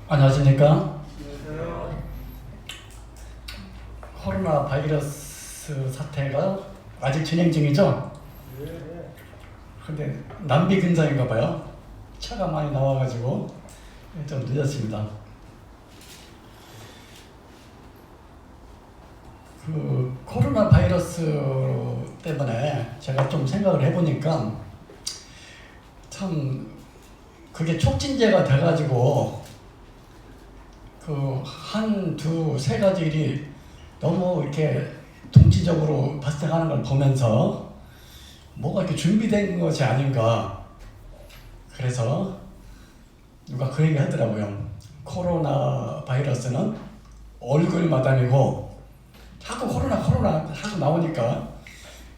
안녕하십니까? 안녕하세요. 코로나 바이러스 사태가 아직 진행 중이죠? 네. 근데 남비 근성인가 봐요. 차가 많이 나와가지고 좀 늦었습니다. 그 코로나 바이러스 때문에 제가 좀 생각을 해보니까 참 그게 촉진제가 돼가지고 그 한, 두, 세 가지 일이 너무 이렇게 동시적으로 발생하는 걸 보면서 뭐가 이렇게 준비된 것이 아닌가. 그래서 누가 그 얘기 하더라고요. 코로나 바이러스는 얼굴 마담이고, 자꾸 코로나 하고 나오니까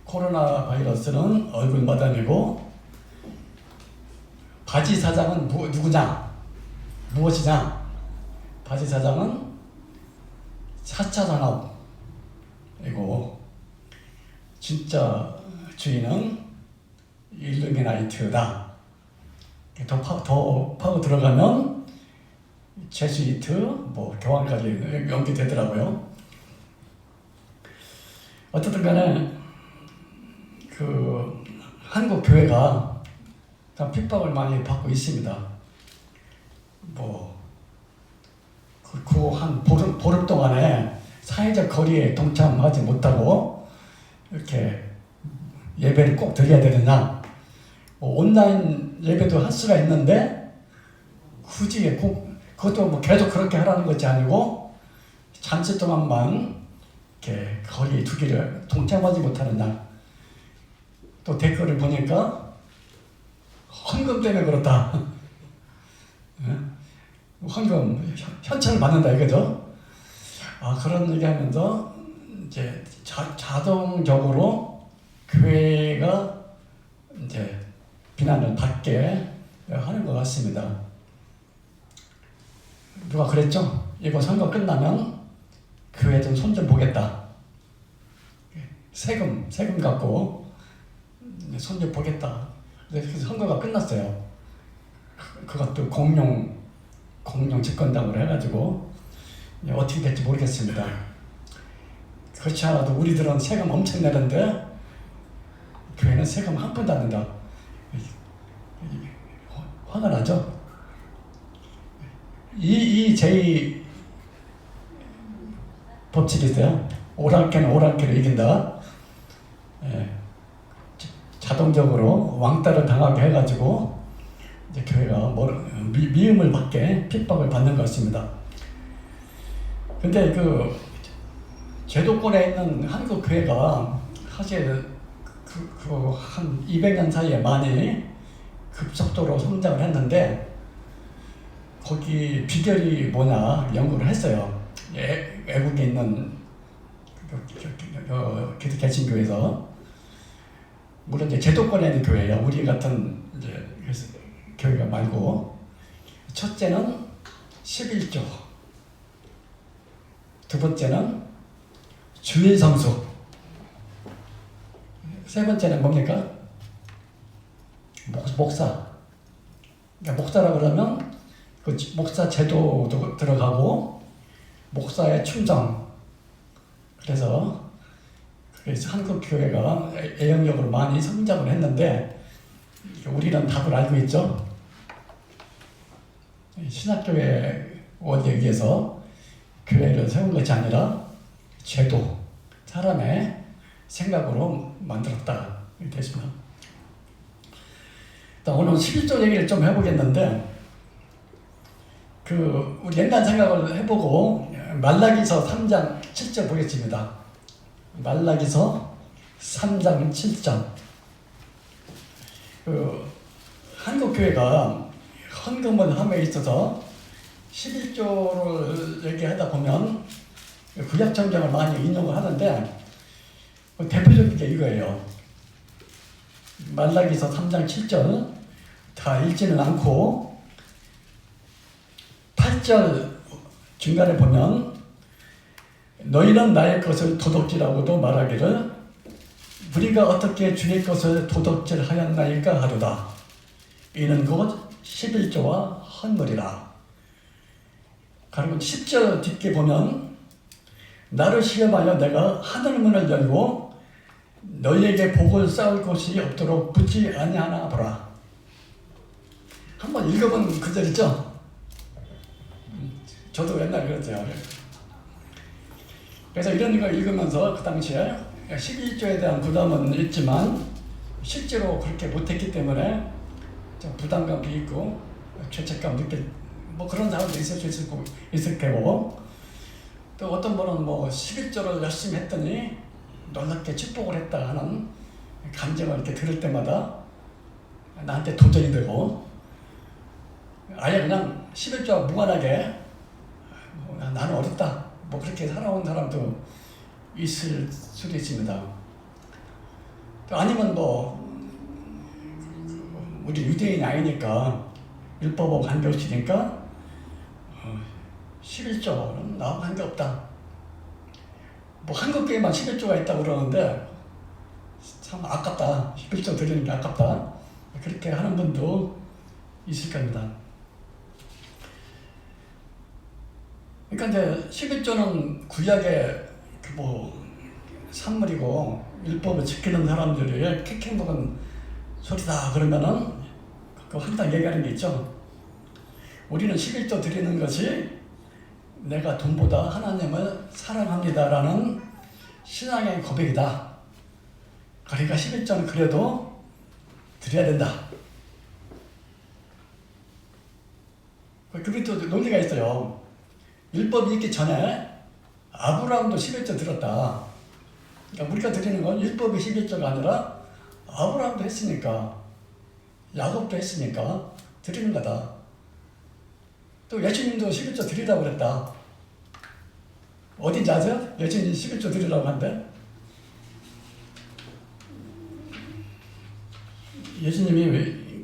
코로나 바이러스는 얼굴 마담이고, 바지 사장은 누구냐? 무엇이냐? 바지 사장은 4차 산업이고 진짜 주인은 일루미나이트다. 더 파고 들어가면 제수이트, 교황까지 연기되더라고요. 어쨌든 간에 그 한국 교회가 참 핍박을 많이 받고 있습니다. 한 보름 동안에 사회적 거리에 동참하지 못하고 이렇게 예배를 꼭 드려야 되느냐, 온라인 예배도 할 수가 있는데 굳이 그것도 계속 그렇게 하라는 것이 아니고 잠시 동안만 이렇게 거리에 두기를 동참하지 못하느냐. 또 댓글을 보니까 헌금 때문에 그렇다. 헌금 현찰을 받는다 이거죠. 그런 얘기하면서 이제 자동적으로 교회가 이제 비난을 받게 하는 것 같습니다. 누가 그랬죠? 이거 선거 끝나면 교회 좀 손 좀 보겠다. 세금 갖고 손 좀 보겠다. 그래서 선거가 끝났어요. 그것도 공룡 집권당으로 해가지고 어떻게 될지 모르겠습니다. 그렇지 않아도 우리들은 세금 엄청 내는데 교회는 세금 한 푼도 안 낸다. 화가 나죠? 제 법칙이 있어요. 오랑캐는 오랑캐로 이긴다. 자동적으로 왕따를 당하게 해가지고 이제 교회가 미움을 받게 핍박을 받는 것 같습니다. 근데 그 제도권에 있는 한국 교회가 사실 한 200년 사이에 많이 급속도로 성장을 했는데 거기 비결이 뭐냐 연구를 했어요. 외국에 있는 기독교 개신교에서, 물론 이제 제도권에 있는 교회예요. 우리 같은 이제 교회가 말고. 첫째는 11조, 두 번째는 주일 성수, 세 번째는 뭡니까? 목사. 그러니까 목사라 그러면 그 목사 제도도 들어가고 목사의 충성. 그래서 한국 교회가 애영역으로 많이 성장을 했는데 우리는 답을 알고 있죠. 신학교의 원리에 의해서 교회를 세운 것이 아니라 제도, 사람의 생각으로 만들었다. 이렇게 되십니다. 오늘 11조 얘기를 좀 해보겠는데, 우리 옛날 생각을 해보고 말라기서 3장 7절 보겠습니다. 말라기서 3장 7절. 한국 교회가 헌금을 함에 있어서 11조를 얘기하다 보면 구약 성경을 많이 인용을 하는데 대표적인 게 이거예요. 말라기서 3장 7절 다 읽지는 않고 8절 중간에 보면 너희는 나의 것을 도둑질하고도 말하기를 우리가 어떻게 주의 것을 도둑질하였나이까 하도다. 이는 곧 11조와 헌물이라. 그리고 10절 뒷게 보면 나를 시험하여 내가 하늘 문을 열고 너희에게 복을 쌓을 곳이 없도록 붙지 아니하나 보라. 한번 읽어본 그 절이죠? 저도 옛날에 그랬어요. 그래서 이런 거 읽으면서 그 당시에 11조에 대한 부담은 있지만 실제로 그렇게 못했기 때문에 좀 부담감도 있고 죄책감 느낄 뭐 그런 사람도 있을 거고, 또 어떤 분은 뭐 11조를 열심히 했더니 놀랍게 축복을 했다 하는 감정을 이렇게 들을 때마다 나한테 도전이 되고, 아예 그냥 11조와 무관하게 나는 어렵다 뭐 그렇게 살아온 사람도 있을 수도 있습니다. 또 아니면 뭐 우리 유대인이 아니니까 율법하고 관계없으니까 11조는 나하고 관계없다. 뭐 한국교회만 11조가 있다고 그러는데 참 아깝다. 11조 드리는 게 아깝다. 그렇게 하는 분도 있을 겁니다. 그러니까 이제 11조는 구약의 뭐 산물이고 율법을 지키는 사람들이 킥킥 먹은 소리다 그러면은 그 항상 얘기하는 게 있죠. 우리는 11조 드리는 것이 내가 돈보다 하나님을 사랑합니다라는 신앙의 고백이다. 그러니까 11조는 그래도 드려야 된다. 그게 또 논리가 있어요. 율법이 있기 전에 아브라함도 11조 들었다. 그러니까 우리가 드리는 건 율법이 11조가 아니라 아브라함도 했으니까, 야곱도 했으니까 드리는 거다. 또 예수님도 11조 드리라고 그랬다. 어딘지 아세요? 예수님 11조 드리라고 한대. 예수님이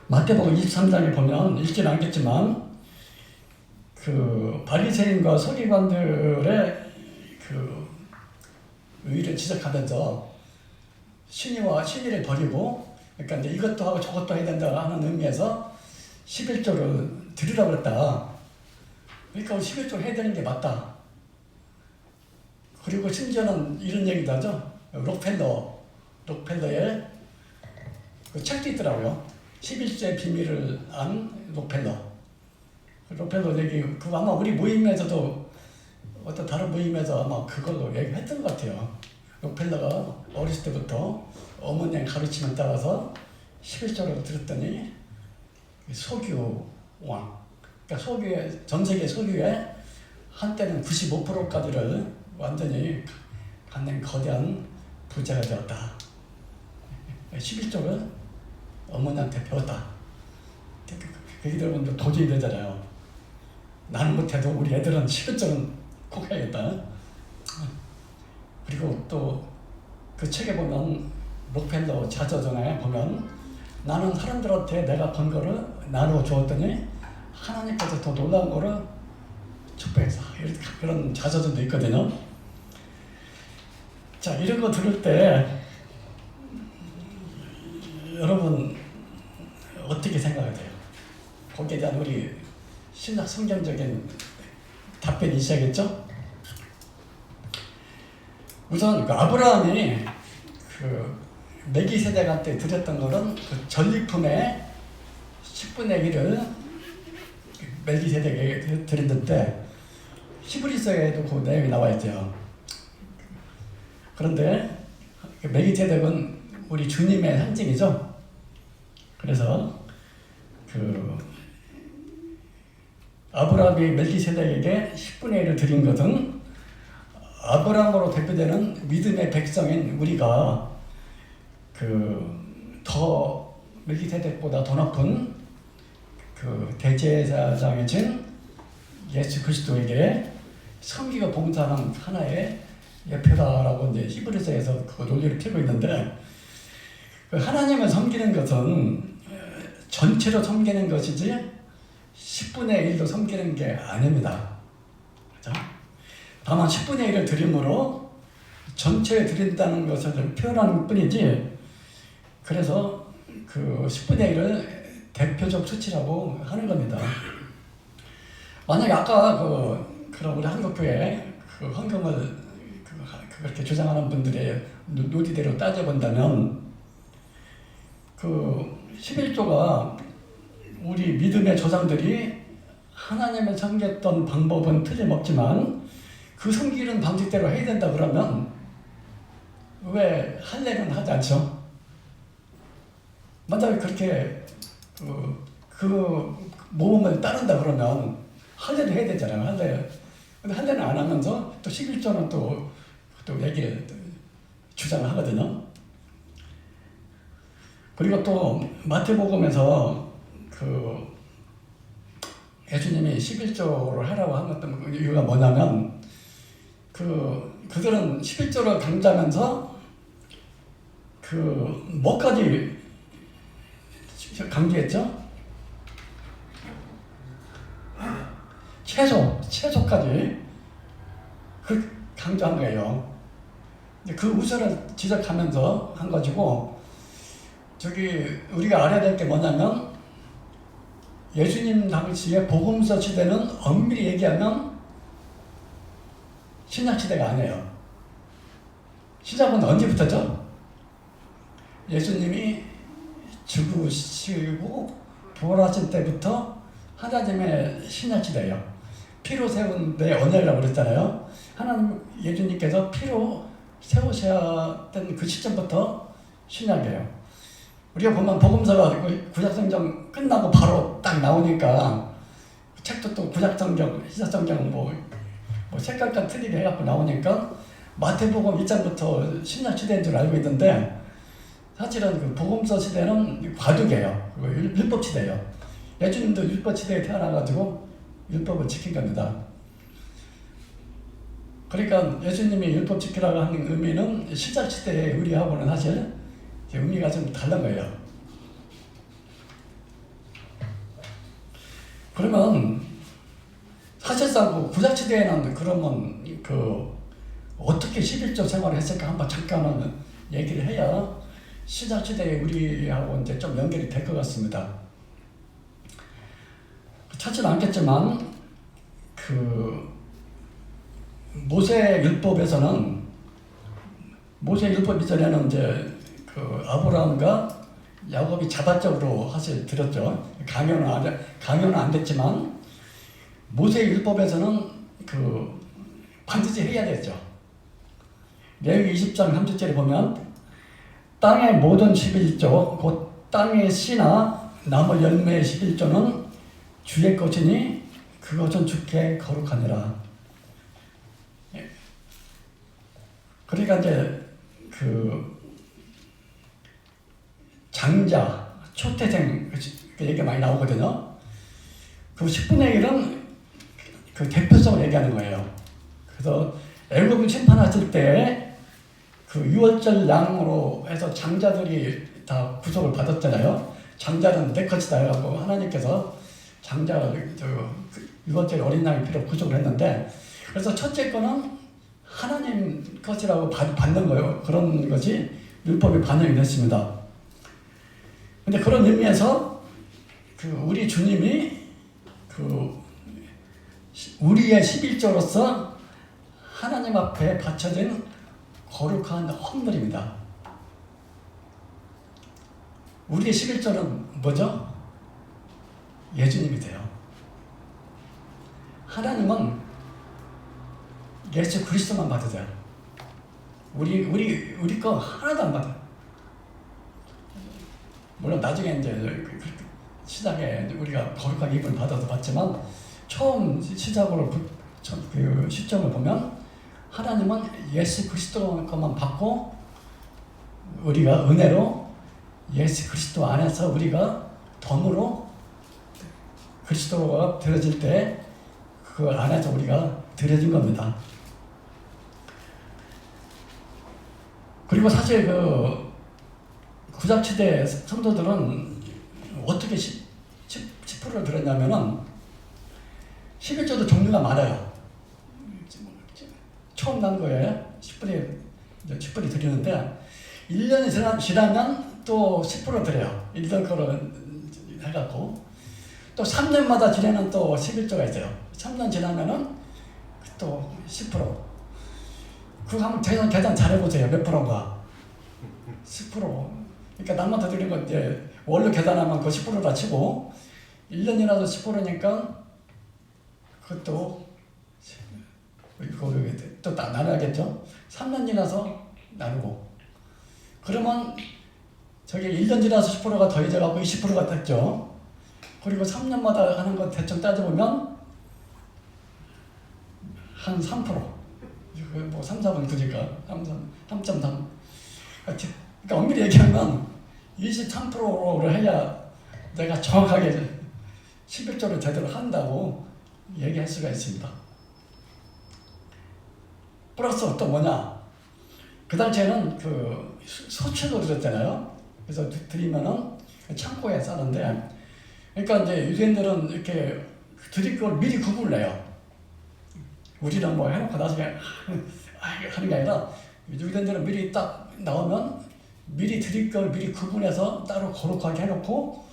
마태복음 23장에 보면 읽지는 않겠지만 바리새인과 서기관들의 의를 지적하면서 신의를 버리고, 그러니까 이제 이것도 하고 저것도 해야 된다 하는 의미에서 11조를 드리라고 그랬다. 그러니까 11조를 해야 되는 게 맞다. 그리고 심지어는 이런 얘기도 하죠. 록펠러의 그 책도 있더라고요. 11조의 비밀을 안 록펠러 얘기, 그거 아마 우리 모임에서도 어떤 다른 모임에서 아마 그걸로 얘기했던 것 같아요. 록펠러가 어렸을 때부터 어머니의 가르침에 따라서 11조를 들었더니 소규왕, 그러니까 전 세계 소규의 한때는 95%까지를 완전히 갖는 거대한 부자가 되었다. 11조를 어머니한테 배웠다. 그 얘기 들으면 도저히 되잖아요. 나는 못해도 우리 애들은 11조는 꼭 해야겠다. 그리고 또 그 책에 보면 록펠러 자서전에 보면 나는 사람들한테 내가 번 거를 나누어 주었더니 하나님께서 더 놀라운 거를 축복했어. 그런 자서전도 있거든요. 자, 이런 거 들을 때 여러분 어떻게 생각하세요? 거기에 대한 우리 신학 성경적인 답변이 있어야겠죠? 우선 아브라함이 멜기세덱한테 드렸던 거는 전리품의 10분의 1을 멜기세덱에게 드렸는데 히브리서에도 그 내용이 나와 있죠. 그런데 멜기세덱은 우리 주님의 상징이죠. 그래서 아브라함이 멜기세덱에게 10분의 1을 드린 것은 아브라함으로 대표되는 믿음의 백성인 우리가 더 멜기세덱보다 더 높은 대제사장이신 예수 그리스도에게 섬기고 봉사하는 하나의 예표다라고 이제 히브리서에서 그 논리를 펴고 있는데, 하나님을 섬기는 것은 전체로 섬기는 것이지 10분의 1도 섬기는 게 아닙니다. 그렇죠? 다만 10분의 1을 드림으로 전체에 드린다는 것을 표현하는 뿐이지, 그래서 10분의 1을 대표적 수치라고 하는 겁니다. 만약에 아까 그런 우리 한국교회 그 헌금을 그렇게 주장하는 분들의 논리대로 따져본다면 그 11조가 우리 믿음의 조상들이 하나님을 섬겼던 방법은 틀림없지만 그 섬기는 방식대로 해야 된다 그러면 왜 할례는 하지 않죠? 만약에 그렇게 그 모범을 따른다 그러면 할례도 해야 되잖아요. 할례. 근데 할례는 안 하면서 또 11조는 또 얘기 주장을 하거든요. 그리고 또 마태복음에서 예수님이 11조를 하라고 한 어떤 이유가 뭐냐면 그들은 11조를 강조하면서 뭐까지 강조했죠? 채소까지 강조한 거예요. 그 우선을 지적하면서 한 가지고 우리가 알아야 될 게 뭐냐면 예수님 당시에 복음서 시대는 엄밀히 얘기하면 신약 시대가 아니에요. 시작은 언제부터죠? 예수님이 죽으시고 부활하신 때부터 하나님의 신약 시대예요. 피로 세운 내 언약이라고 그랬잖아요. 하나님 예수님께서 피로 세우셔야 된 그 시점부터 신약이에요. 우리가 보면 복음서가 구약성경 끝나고 바로 딱 나오니까 책도 또 구약성경, 신약성경 뭐 색깔과 틀리게 해갖고 나오니까 마태복음 1장부터 신약 시대인 줄 알고 있는데 사실은 그 복음서 시대는 과도기예요. 율법 시대예요. 예수님도 율법 시대에 태어나가지고 율법을 지킨 겁니다. 그러니까 예수님이 율법 지키라고 하는 의미는 신약 시대의 우리하고는 사실 의미가 좀 다른 거예요. 그러면 사실상 구약 시대에는 그러면 어떻게 11조 생활을 했을까 한번 잠깐은 얘기를 해야 신약 시대의 우리하고 이제 좀 연결이 될 것 같습니다. 찾지는 않겠지만 모세 율법 이전에는 이제 아브라함과 야곱이 자발적으로 사실 들었죠. 강요는 안 됐지만 모세 율법에서는 반드시 해야 됐죠. 레위기 20장 3절에 보면 땅의 모든 11조 곧 땅의 씨나 나무 열매의 11조는 주의 것이니 그것은 주께 거룩하니라. 그러니까 이제 장자, 초태생 그 얘기가 많이 나오거든요. 그 10분의 1은 대표성을 얘기하는 거예요. 그래서 애굽을 심판하실 때 유월절 양으로 해서 장자들이 다 구속을 받았잖아요. 장자는 내 것이다 해갖고 하나님께서 장자를 유월절 어린 양이 필요 구속을 했는데 그래서 첫째 거는 하나님 것이라고 받는 거예요. 그런 것이 율법에 반영이 됐습니다. 근데 그런 의미에서 우리 주님이 우리의 11조로서 하나님 앞에 바쳐진 거룩한 헌물입니다. 우리의 11조는 뭐죠? 예수님이세요. 하나님은 예수 그리스도만 받으세요. 우리 거 하나도 안 받아요. 물론 나중에 이제 시작에 우리가 거룩하게 입을 받아서 받지만 처음 시작으로 그 시점을 보면 하나님은 예수 그리스도 것만 받고 우리가 은혜로 예수 그리스도 안에서 우리가 덤으로 그리스도가 드려질 때 그 안에서 우리가 드려진 겁니다. 그리고 사실 구약시대 성도들은 어떻게 10%를 드렸냐면은 11조도 종류가 많아요. 처음 난 거에 10분이 드리는데 1년이 지나면 또 10% 드려요. 1년 거로 해갖고 또 3년마다 지내는 또 11조가 있어요. 3년 지나면은 또 10%. 그거 한번 계산 잘해보세요. 몇 프로인가? 10%. 그러니까 남한테 드린 건 이제 월로 계산하면 그 10%라 치고 1년이라도 10%니까 그것도 이거 또 나눠야겠죠. 3년 지나서 나누고 그러면 저게 1년 지나서 10%가 더해져갖고 20%가 됐죠. 그리고 3년마다 하는 거 대충 따져보면 한 3%. 뭐 3, 4분 그니까 3.3. 그러니까 엄밀히 얘기하면 23%를 해야 내가 정확하게 11조를 제대로 한다고 얘기할 수가 있습니다. 플러스 또 뭐냐? 그 당시에는 그 소출로 들었잖아요. 그래서 드리면은 창고에 싸는데, 그러니까 이제 유대인들은 이렇게 드릴 걸 미리 구분을 해요. 우리는 뭐 해놓고 나중에 하는 게 아니라 유대인들은 미리 딱 나오면 미리 드릴 걸 미리 구분해서 따로 거룩하게 해놓고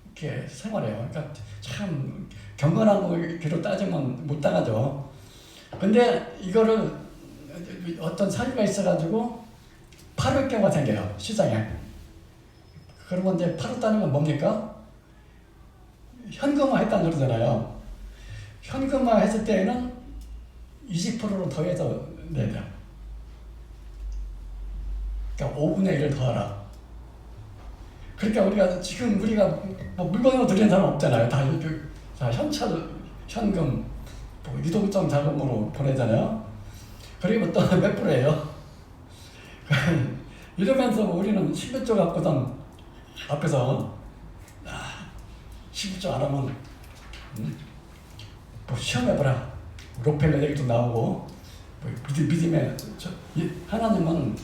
이렇게 생활해요. 그러니까 참 경건한 거로 따지면 못 당하죠. 근데 이거를 어떤 사유가 있어가지고 팔을 경우가 생겨요. 시장에. 그러면 이제 팔았다는 건 뭡니까? 현금화 했다는 소리잖아요. 현금화 했을 때에는 20%로 더해서 내야 돼요. 그러니까 5분의 1을 더하라. 그러니까 우리가 뭐 물건으로 드리는 사람 없잖아요. 다 현찰, 현금, 뭐 유동성 자금으로 보내잖아요. 그리고 또 몇 프로예요? 이러면서 우리는 11조 갖고선 앞에서 11조 안 하면 뭐 시험해보라. 록펠러 얘기도 나오고 뭐 믿음에 하나님은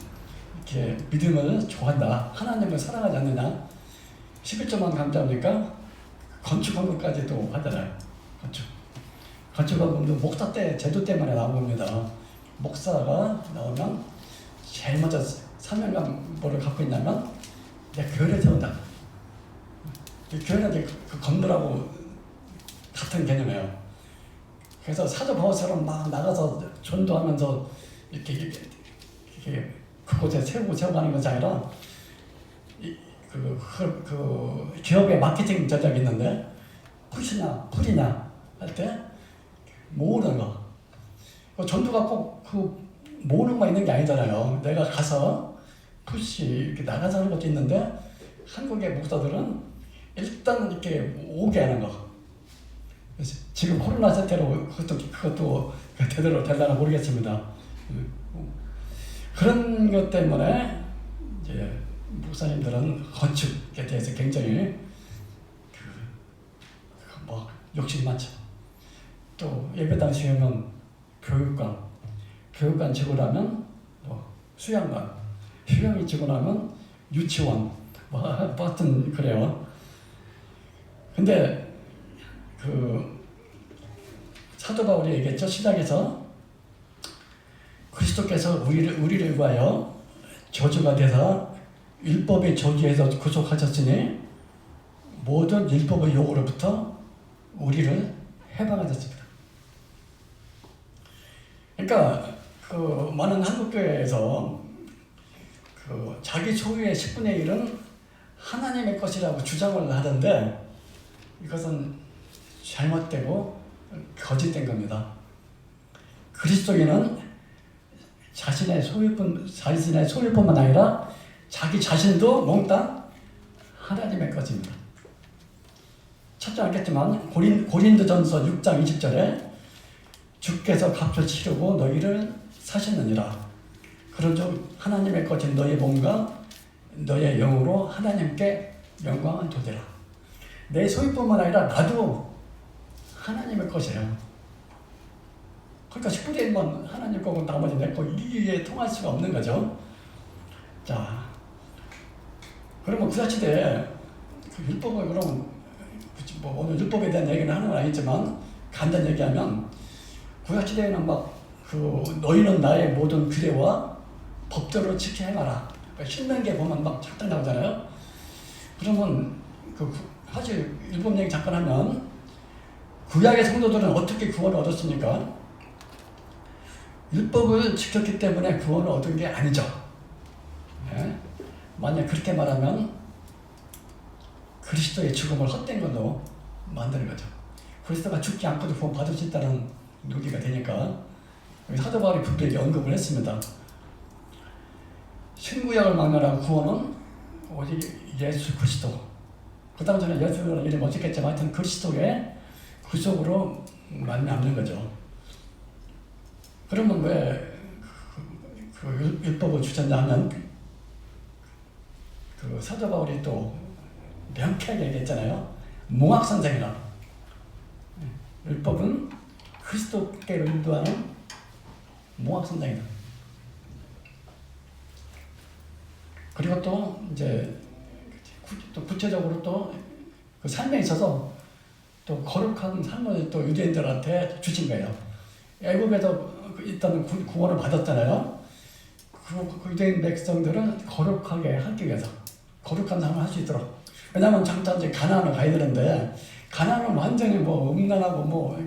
이렇게 믿음을 좋아한다. 하나님을 사랑하지 않느냐. 11조만 강조하니까 건축헌금까지도 하잖아요. 건축헌금도 목사 때 제도 때문에 나온 겁니다. 목사가 나오면 제일 먼저 사명감 뭐를 갖고 있냐면 내 교회를 세운다. 이 교회는 이제 그 건물하고 같은 개념이에요. 그래서 사도 바울처럼 막 나가서 전도하면서 이렇게 그곳에 세우고 하는 것이 아니라 그 기업의 마케팅 전략이 있는데 푸시냐 풀이냐 할 때 모으는 거. 전도가 꼭 그 모으는 것만 있는 게 아니잖아요. 내가 가서 푸시 이렇게 나가서 하는 것도 있는데 한국의 목사들은 일단 이렇게 오게 하는 거. 지금 코로나 사태로 그것도 제대로 될려나 모르겠습니다. 그런 것 때문에 이제 목사님들은 건축에 대해서 굉장히 뭐 욕심이 많죠. 또 예배당 지으면 교육관 지고 나면 뭐 수양관, 수양이 지고 나면 유치원, 뭐 하여튼 그래요. 근데 사도 바울이 얘기했죠. 시작에서 그리스도께서 우리를 위하여 저주가 되사 율법의 저주에서 구속하셨으니 모든 율법의 요구로부터 우리를 해방하셨습니다. 그러니까 많은 한국교회에서 자기 소유의 10분의 1은 하나님의 것이라고 주장을 하던데 이것은 잘못되고 거짓된 겁니다. 그리스도인은 자신의 소유뿐만 아니라 자기 자신도 몽땅 하나님의 것입니다. 찾지 않겠지만 고린도전서 6장 20절에 주께서 값을 치르고 너희를 사셨느니라. 그런즉 하나님의 것인 너희 몸과 너의 영으로 하나님께 영광을 돌리라. 내 소유뿐만 아니라 나도 하나님의 것이에요. 그러니까 10분의 1만 하나님 거고 나머지 내 거 이게 통할 수가 없는 거죠. 자, 그러면 구약시대에 율법을 그러면 뭐 오늘 율법에 대한 얘기는 하는 건 아니지만 간단히 얘기하면 구약시대에는 막 너희는 나의 모든 규례와 법도를 지켜 행하라. 신명기에 보면 막 작당 나오잖아요. 그러면 사실 율법 얘기 잠깐 하면 구약의 성도들은 어떻게 구원을 얻었습니까? 율법을 지켰기 때문에 구원을 얻은 게 아니죠. 예? 만약 그렇게 말하면 그리스도의 죽음을 헛된 걸로 만드는 거죠. 그리스도가 죽지 않고도 구원 받을 수 있다는 논리가 되니까 사도 바울이 분명히 언급을 했습니다. 신구약을 막론하고 구원은 오직 예수 그리스도. 그 당시에는 예수라는 이름이 없었겠지만 하여튼 그리스도의 구속으로 말미암는 거죠. 그러면 왜 율법을 주셨냐 하면 사도 바울이 또 명쾌하게 얘기했잖아요. 몽학선생이라. 율법은 그리스도께로 인도하는 몽학선생이다. 그리고 또 이제 또 구체적으로 또 그 삶에 있어서 또 거룩한 삶을 또 유대인들한테 주신 거예요. 애굽에서 일단 구원을 받았잖아요. 그 유대인 백성들은 거룩하게 하기 위해서 거룩한 삶을 할 수 있도록. 왜냐하면 잠깐 이제 가나안을 가야 되는데 가나안은 완전히 뭐 음란하고 뭐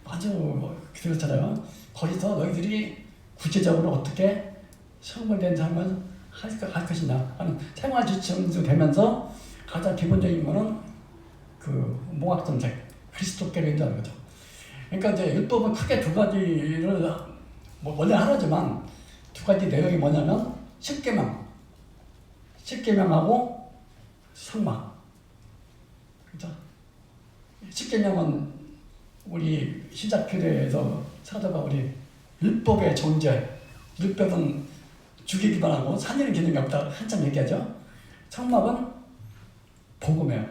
아주 그렇잖아요. 거기서 너희들이 구체적으로 어떻게 성물된 삶을 할 것이냐 하는 생활 지침도 되면서 가장 기본적인 거는 그 몽학선생 그리스도께로 인도하는 거죠. 그러니까 이제 율법은 크게 두 가지를 뭐 원래 하나지만 두 가지 내용이 뭐냐면 십계명하고 성막. 그죠? 십계명은 우리 시작표대에서 사도 바울이 율법의 존재, 율법은 죽이기만 하고 살리는 기능이 없다 한참 얘기하죠. 성막은 복음이에요.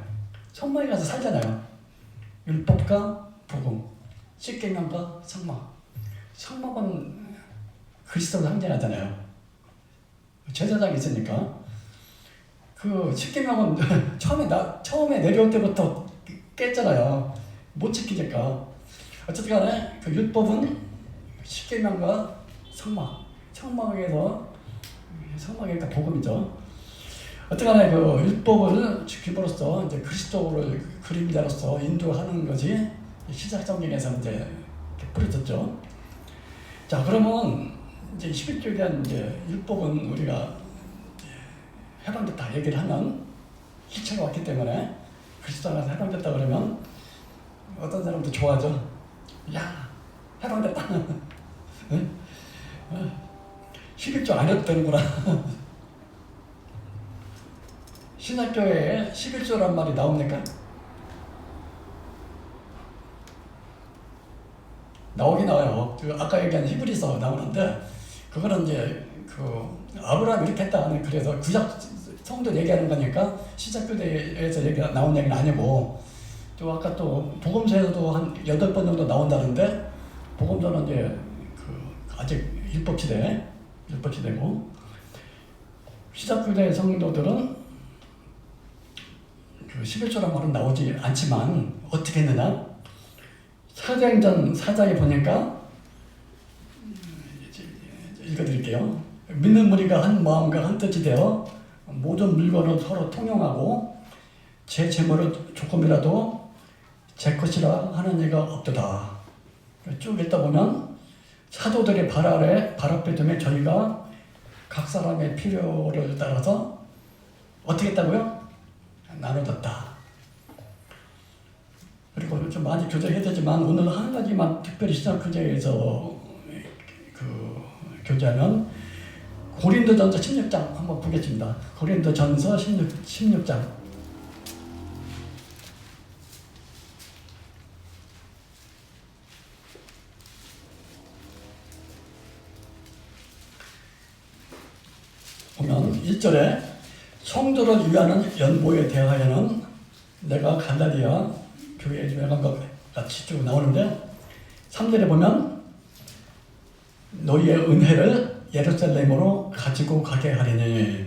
성막에 가서 살잖아요. 율법과 복음, 십계명과 성막. 성막은 그리스도를 상징하잖아요. 제사장이 있으니까. 그 십계명은 처음에 내려올 때부터 깼잖아요. 못 지키니까. 어쨌든 간에 그 율법은 십계명과 성막에서 성막이니까 복음이죠. 어쨌든 그 율법을 지킴으로써 이제 그리스도를 그림자로서 인도하는 것이 시작 성경에서 이제 뿌려졌죠. 자, 그러면 이제 11조에 대한 이제 율법은 우리가 해방됐다 얘기를 하면 희체가 왔기 때문에 그리스도 안에서 해방됐다 그러면 어떤 사람도 좋아하죠. 야, 해방됐다. 11조 안 해도 되는구나. 신학교에 11조란 말이 나옵니까? 나오긴 나와요. 아까 얘기한 히브리서 나오는데 그거는 이제 아브라함이 이렇게 했다 하는 그래서 구약 성도 얘기하는 거니까 시작교대에서 나온 얘기는 아니고 또 아까 또 복음서에서도 한 8번 정도 나온다는데 복음서는 이제 아직 율법시대고 시작교대 성도들은 11조란 말은 나오지 않지만 어떻게 했느냐? 사도행전 4장에 보니까 읽어드릴게요. 믿는 무리가 한 마음과 한 뜻이 되어 모든 물건을 서로 통용하고 제 재물을 조금이라도 제 것이라 하는 이가 없도다. 쭉 읽다 보면 사도들의 발 앞에 두면 저희가 각 사람의 필요를 따라서 어떻게 했다고요? 나눠줬다. 그리고 좀 많이 교제해야 되지만 오늘 한 가지만 특별히 시작 교제에서 교제하면 고린도전서 16장 한번 보겠습니다. 고린도전서 16장. 보면 1절에 성도를 위하는 연보에 대하여는 내가 갈라디아 교회에 유명한 것 같이 쭉 나오는데 3절에 보면 너희의 은혜를 예루살렘으로 가지고 가게 하리니.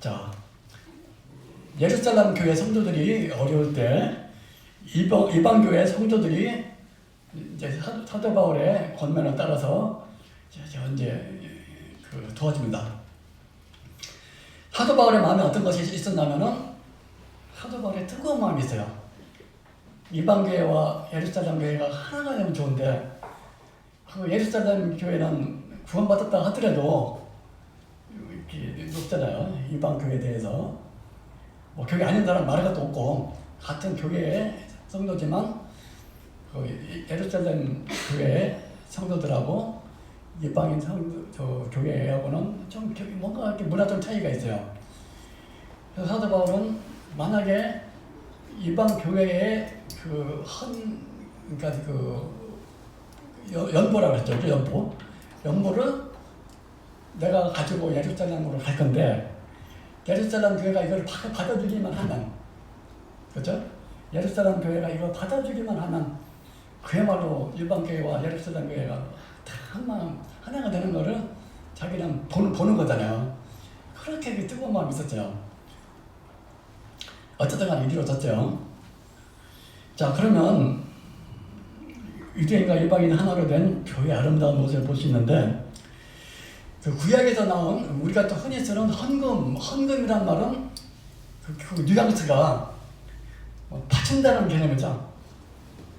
자, 예루살렘 교회 성도들이 어려울 때 이방 교회 성도들이 이제 사도 바울의 권면을 따라서 이제 도와줍니다. 사도 바울의 마음에 어떤 것이 있었냐면은 사도 사도 바울의 뜨거운 마음이 있어요. 이방 교회와 예루살렘 교회가 하나가 되면 좋은데 그 예루살렘 교회는 구원받았다 하더라도 이렇게 높잖아요. 이방 교회에 대해서 뭐 교회 아닌 사람 말할 것도 없고 같은 교회의 성도지만 그 예루살렘 교회 성도들하고 이방인 교회하고는 좀 뭔가 이렇게 문화적 차이가 있어요. 그래서 사도 바울은 만약에 이방 교회의 그러니까 연보라고 그랬죠. 연보를 내가 가지고 예루살렘으로 갈 건데 예루살렘 교회가 이걸 받아주기만 하면, 그렇죠? 예루살렘 교회가 이걸 받아주기만 하면 그야말로 일반 교회와 예루살렘 교회가 다 하나가 되는 거를 자기는 보는 거잖아요. 그렇게 뜨거운 마음이 있었죠. 어쨌든 간에 이루어졌죠. 자, 그러면 유대인과 이방인 하나로 된 교회의 아름다운 모습을 볼 수 있는데, 그 구약에서 나온 우리가 또 흔히 쓰는 헌금이란 말은 그 뉘앙스가 바친다는 개념이죠.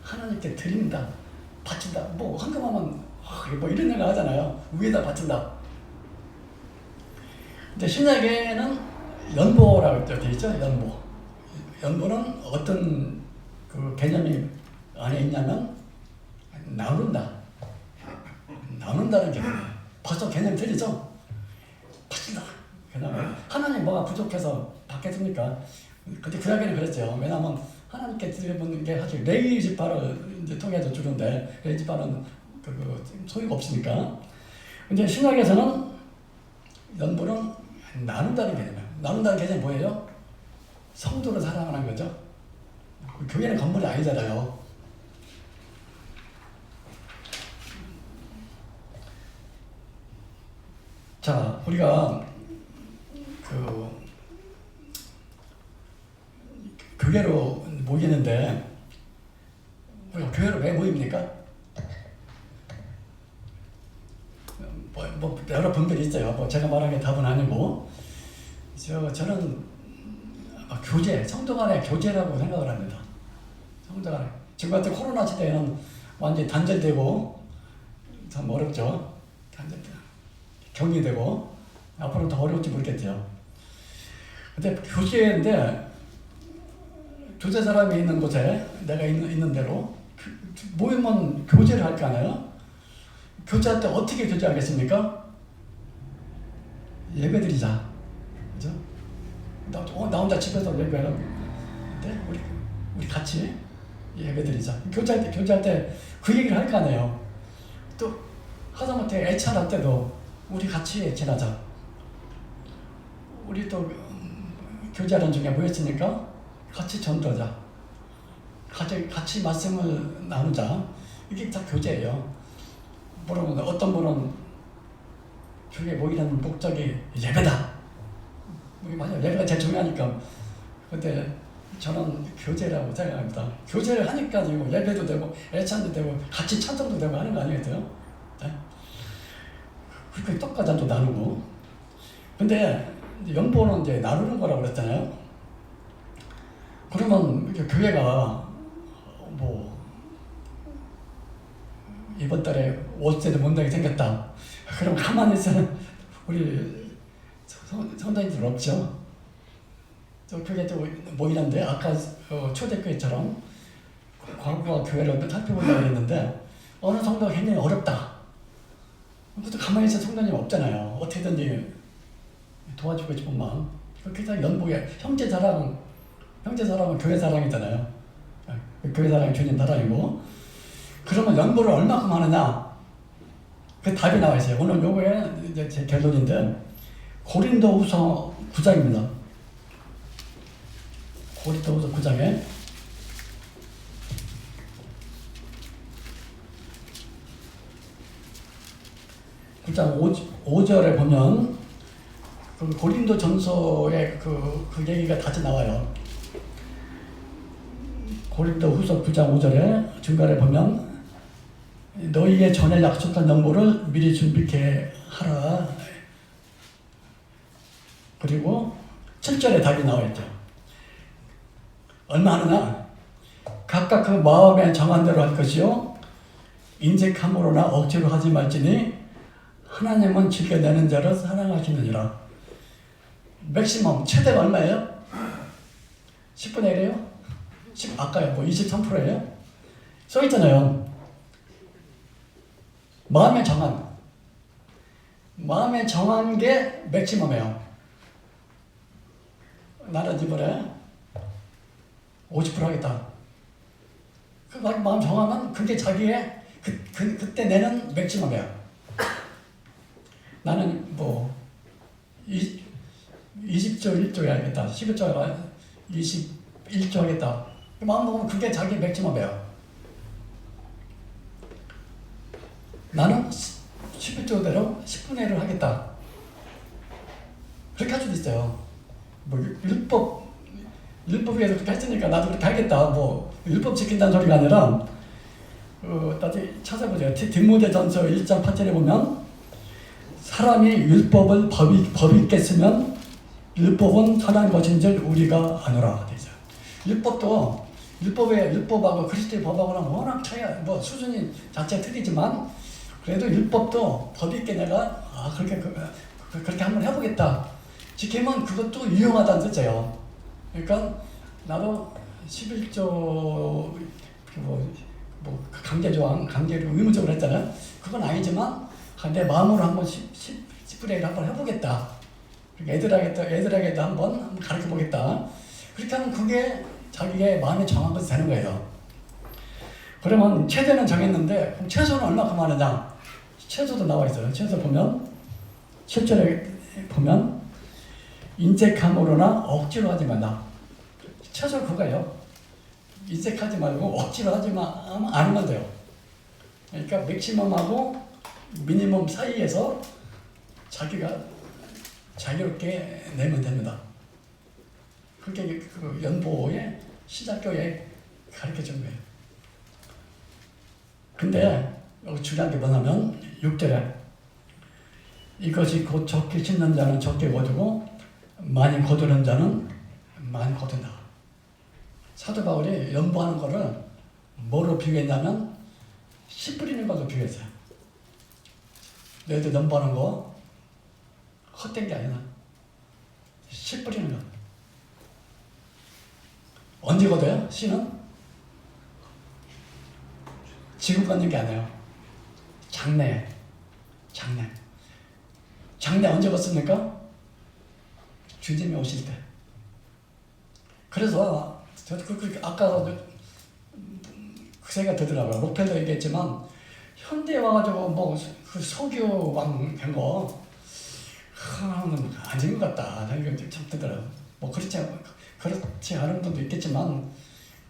하나님께 드린다, 바친다. 뭐 헌금하면 뭐 이런 얘기 하잖아요. 위에다 바친다. 근데 신약에는 연보라고 되어 있죠. 연보는 어떤 그 개념이 안에 있냐면 나눈다는 개념이에요. 벌써 개념이 틀리죠? 바친다. 하나님 뭐가 부족해서 받겠습니까? 근데 구약에는 그랬죠. 왜냐하면 하나님께 드리는 게 사실 레위 지파를 이제 통해서 주는데 레위 지파는 소유가 없으니까. 근데 신약에서는 연보는 나눈다는 개념이에요. 나눈다는 개념이 뭐예요? 성도를 사랑하는 거죠. 교회는 건물이 아니잖아요. 자, 우리가 교회로 모이는데 우리가 교회로 왜 모입니까? 뭐 여러 분들이 있어요. 뭐 제가 말한 게 답은 아니고 저는 교제, 성도 간의 교제라고 생각을 합니다. 성도 간에 지금 같은 코로나 시대에는 완전히 단절되고 참 어렵죠. 격리되고 앞으로 더 어려울지 모르겠죠. 근데 교제인데 두세 사람이 있는 곳에 내가 있는 대로 모이면 교제를 할 거 아니에요? 교제할 때 어떻게 교제하겠습니까? 예배드리자. 그죠? 나 혼자 집에서 예배하는데 우리 같이 예배드리자. 교제할 때 그 얘기를 할 거 아니에요. 또 하다못해 애찬할 때도 우리 같이 지나자. 우리 또 교제하는 중에 모였으니까 같이 전도하자. 같이 말씀을 나누자. 이게 다 교제예요. 물론 어떤 분은 교회 모이는 목적이 예배다. 맞아요. 예배가 제일 중요하니까. 근데 저는 교제라고 생각합니다. 교제를 하니까 예배도 되고 애찬도 되고 같이 찬송도 되고 하는 거 아니겠어요? 네? 그렇게 떡과잔도 나누고. 근데 연보는 이제 나누는 거라고 그랬잖아요. 그러면 교회가 뭐 이번 달에 월세도 못 내게 생겼다. 그럼 가만히 있으면 우리 성도님들 없죠. 저 교회 또 모이는데 아까 초대교회처럼 과거와 교회를 살펴보려고 했는데 어느 성도가 굉장히 어렵다. 그것도 가만히 있을 성도님 없잖아요. 어떻게든지 도와주고 싶은 마음. 그렇게 해서 연보에 형제 사랑은 교회 사랑이잖아요. 교회 사랑이 주님 사랑이고. 그러면 연보를 얼마큼 하느냐? 그 답이 나와 있어요. 오늘 요거에 이제 제 결론인데 고린도후서 9장입니다. 고린도후서 9장에 9장 5절에 보면 그 고린도 전서의 그 얘기가 다시 나와요. 고린도 후서 9장 5절에 중간에 보면 너희의 전에 약속한 연보를 미리 준비케 하라. 그리고 7절에 답이 나와 있죠. 얼마 하느냐? 각각 그 마음에 정한 대로 할 것이요 인색함으로나 억지로 하지 말지니 하나님은 즐겨내는 자를 사랑하시느니라. 맥시멈 최대가 얼마예요? 10분의 1이에요? 아까요 뭐 23%예요? 써 있잖아요. 마음에 정한 게 맥시멈이에요. 나는 이번에 50% 하겠다. 그 마음 정하면 그게 자기의 그때 내는 맥시멈이에요. 나는 뭐 20조 1조 해야겠다. 11조 21조 하겠다. 마음 먹으면 그게 자기 맥시멈이에요. 나는 11조대로 10분의 1을 하겠다. 그렇게 할 수도 있어요. 뭐 율법에서 그렇게 했으니까 나도 그렇게 하겠다. 뭐 율법 지킨다는 소리가 아니라 다시 찾아보세요. 디모데전서 1장 8절에 보면 사람이 율법을 법있게 쓰면 율법은 선한 것인 줄 우리가 아노라 되죠. 율법하고 그리스도의 법하고는 워낙 차이가 뭐 수준이 자체 틀리지만 그래도 율법도 법있게 내가 그렇게 한번 해보겠다. 지키면 그것도 유용하다는 뜻이에요. 그러니까 나도 11조 강제조항, 강제로 의무적으로 했잖아요. 그건 아니지만 내 마음으로 한번 10분의 1 한번 해보겠다. 애들에게도 한번 가르쳐 보겠다. 그렇게 하면 그게 자기의 마음에 정한 것이 되는 거예요. 그러면 최대는 정했는데 그럼 최소는 얼마큼 하느냐? 최소도 나와 있어요. 최소 보면 7절에 보면 인색함으로나 억지로 하지 말라. 최소 그거예요. 인색하지 말고 억지로 하지만 않으면 돼요. 그러니까 맥시멈하고 미니멈 사이에서 자기가 자유롭게 내면 됩니다. 그게 그 연보의 시작교에 가르쳐 준 거예요. 근데 여기 중요한 게 뭐냐면 6절에 이것이 곧 적게 심는 자는 적게 거두고 많이 거두는 자는 많이 거둔다. 사도 바울이 연보하는 거를 뭐로 비교했냐면 씨 뿌리는 걸로 비교했어요. 너희들 연보하는 거 헛된 게 아니라 씨 뿌리는 거. 언제 거둬요? 씨는? 지금 걷는 게 아니에요. 장래 언제 걷습니까? 주님이 오실 때. 그래서 아까 그 생각 들더라고요. 목표도 얘기했지만 현대에 와가지고 뭐 그 석유왕 된 거 아닌 것 같다. 참 들더라고요. 뭐 그렇지 않은 분도 있겠지만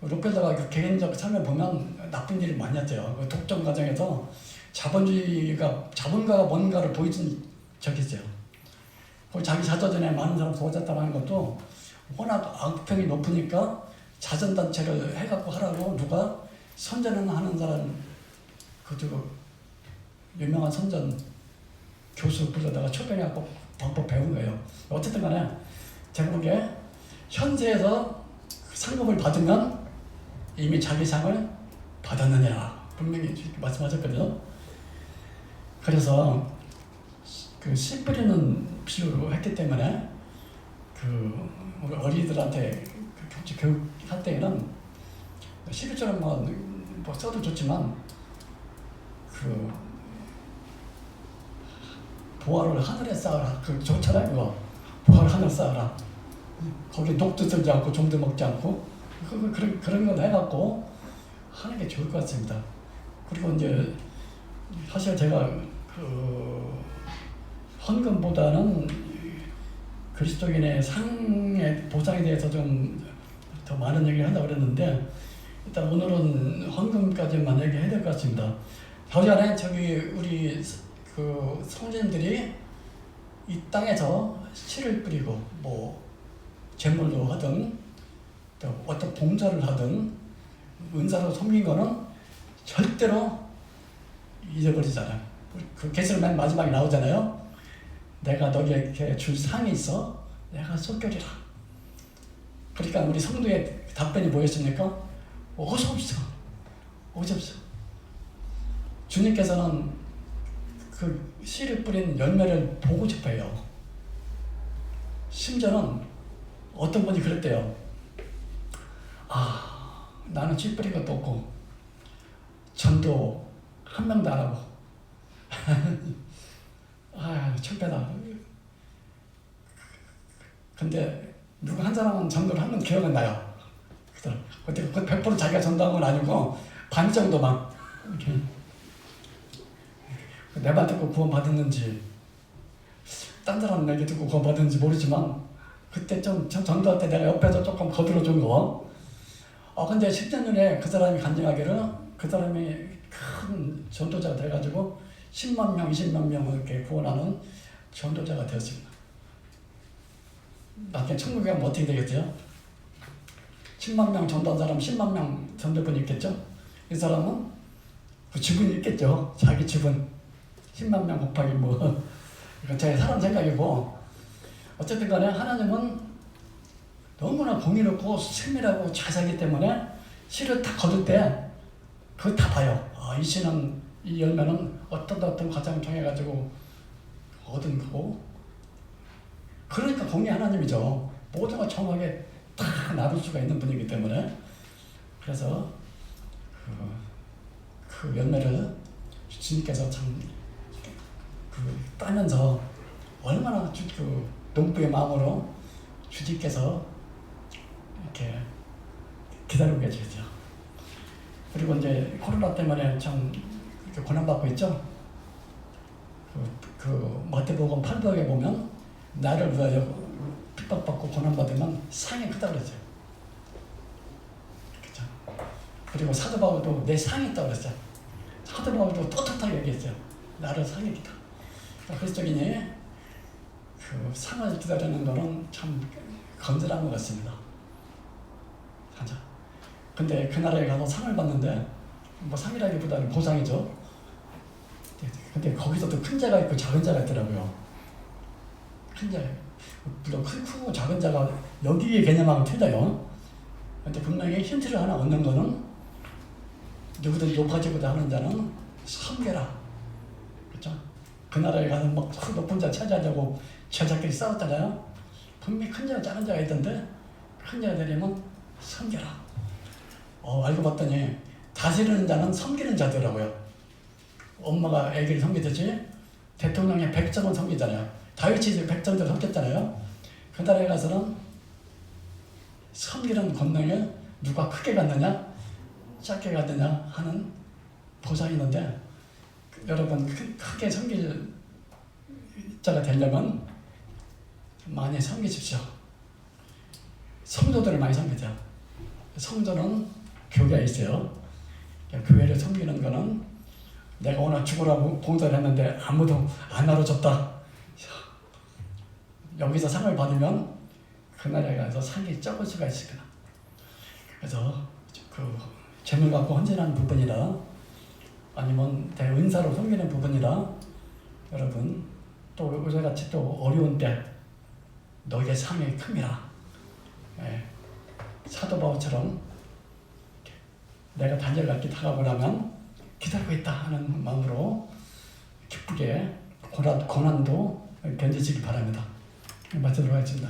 록펠러가 그 개인적 삶을 보면 나쁜 일을 많이 했대요. 그 독점 과정에서 자본가가 뭔가를 보여준 적이 있어요. 자기 자서전에 많은 사람 도와줬다는 것도 워낙 악평이 높으니까 자선단체를 해갖고 하라고 누가 선전을 하는 사람 유명한 선전 교수 불러다가 초빙해갖고 방법 배운 거예요. 어쨌든 간에 제가 보기에 현세에서 상급을 받으면 이미 자기 상을 받았느냐 분명히 말씀하셨거든요. 그래서 그 씨 뿌리는 비유로 했기 때문에 우리 어린이들한테 교육할 때에는 11조는 뭐 써도 좋지만 보화를 하늘에 쌓아라. 좋잖아요. 그거. 보화를 하늘에 쌓아라. 거기 녹도 들지 않고 종도 먹지 않고 그런 걸 해갖고 하는 게 좋을 것 같습니다. 그리고 이제 사실 제가 헌금보다는 그리스도인의 상의 보상에 대해서 좀 더 많은 얘기를 하려고 그랬는데 일단 오늘은 헌금까지만 얘기해야 될 것 같습니다. 전에 우리 성진들이 이 땅에서 씨를 뿌리고 뭐 재물로 하든 또 어떤 봉사를 하든 은사로 섬긴 거는 절대로 잊어버리잖아요. 그 계시록 맨 마지막에 나오잖아요. 내가 너희에게 줄 상이 있어. 내가 쏟겨리라. 그러니까 우리 성도의 답변이 뭐였습니까? 어서 없어. 어서 없어. 주님께서는 그 씨를 뿌린 열매를 보고 싶어요. 심지어는 어떤 분이 그랬대요. 아, 나는 씨 뿌린 것도 없고 전도 한 명도 안 하고 아, 철폐다. 근데 누가 한 사람은 전도를 한 건 기억은 나요. 그때 100% 자기가 전도한 건 아니고 반 정도만 이렇게 내 말 듣고 구원 받았는지 딴 사람 얘기 듣고 구원 받았는지 모르지만 그때 좀 전도할 때 내가 옆에서 조금 거들어 준 거. 근데 10년 후에 그 사람이 간증하기를 그 사람이 큰 전도자가 돼가지고 10만 명, 20만 명을 이렇게 구원하는 전도자가 되었습니다. 나중에 천국에 가면 어떻게 되겠죠? 10만 명 전도한 사람 10만 명 전도분이 있겠죠? 이 사람은 그 지분이 있겠죠? 자기 지분 10만 명 곱하기 뭐 이건 제 사람 생각이고 어쨌든 간에 하나님은 너무나 공의롭고 세밀하고 자세하기 때문에 씨를 딱 거둘 때 그거 다 봐요. 이 씨는 이 열매는 어떤 과정을 통해 가지고 얻은 거고 그러니까 공의 하나님이죠. 모든 걸 정확하게 다 나눌 수가 있는 분이기 때문에 그래서 그 열매를 주님께서 참 따면서 얼마나 그 농부의 마음으로 주님께서 이렇게 기다리고 계시죠. 그리고 이제 코로나 때문에 참 이렇게 고난받고 있죠. 그 마태복음 8장에 보면 나를 위하여 핍박받고 고난받으면 상이 크다 그랬어요. 그렇죠? 그리고 사도 바울도 내 상이 있다고 그랬어요. 사도 바울도 떳떳하게 얘기했어요. 나를 상이 있다. 그리스도인이 그 상을 기다리는 거는 참 건전한 것 같습니다. 맞아. 근데 그 나라에 가서 상을 받는데 뭐 상이라기보다는 보상이죠. 근데 거기서도 큰 자가 있고 작은 자가 있더라고요. 큰 자, 물론 크고 작은 자가 여기의 개념하고 틀려요. 근데 분명히 힌트를 하나 얻는 거는 누구든 높아지고자 하는 자는 섬겨라. 그렇죠? 그 나라에 가서 막 높은 자 차지하려고 제자끼리 싸웠잖아요. 분명히 큰 자와 작은 자가 있던데 큰 자가 되려면 섬겨라. 알고 봤더니 다스리는 자는 섬기는 자더라고요. 엄마가 아기를 섬기듯이 대통령의 백성을 섬기잖아요. 다윗이 백성들을 섬겼잖아요. 그 나라에 가서는 섬기는 권능에 누가 크게 갔느냐 작게 갔느냐 하는 보상이 있는데 여러분 크게 섬길 자가 되려면 많이 섬기십시오. 성도들을 많이 섬기자. 성도는 교회에 있어요. 교회를 섬기는 거는 내가 오늘 죽으라고 봉사를 했는데 아무도 안 알아줬다. 여기서 상을 받으면 그 나라에 가서 상이 적을 수가 있습니다. 그래서 그 재물 갖고 헌신하는 부분이라 아니면 내 은사로 섬기는 부분이라 여러분 또 요새같이 또 어려운 때 너에게 상이 큽니다. 사도 바울처럼 내가 단절같이 다가오고 나면 기다리고 있다 하는 마음으로 기쁘게 고난도 견디시기 바랍니다. 마치도록 하겠습니다.